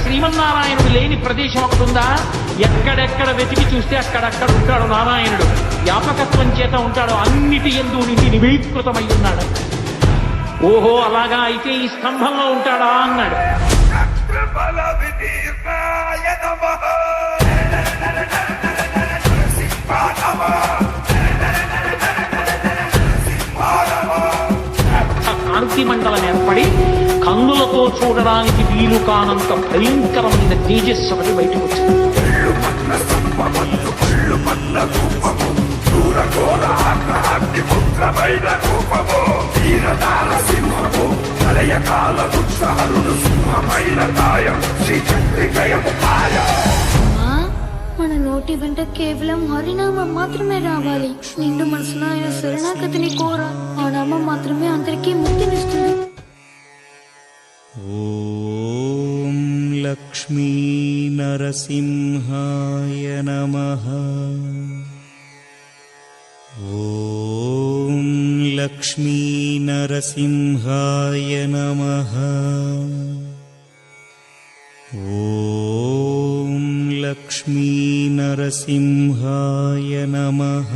శ్రీమన్నారాయణుడు లేని ప్రదేశం ఒకటి ఉందా? ఎక్కడెక్కడ వెతికి చూస్తే అక్కడక్కడ ఉంటాడు నారాయణుడు. వ్యాపకత్వం చేత ఉంటాడు, అన్నిటి యందు నిండి నిబీకృతమై ఉన్నాడు. ఓహో అలాగా, అయితే ఈ స్తంభంలో ఉంటాడా అన్నాడు. కాంతి మండలం ఏర్పడి కన్నులతో చూడడానికి వీలు కానంత భయంకరమైన తేజస్సు ఒకటి బయటకు వచ్చింది. మన నోటి వెంట కేవలం హరినామం మాత్రమే రావాలి. నిండు మనసున ఆయన శరణాగతిని కోరా, ఆ నామం మాత్రమే అందరికీ ముక్తినిస్తుంది. ఓం లక్ష్మీ నరసింహాయ నమః. ఓం లక్ష్మీ నరసింహాయ నమః. ఓం లక్ష్మీ నరసింహాయ నమః.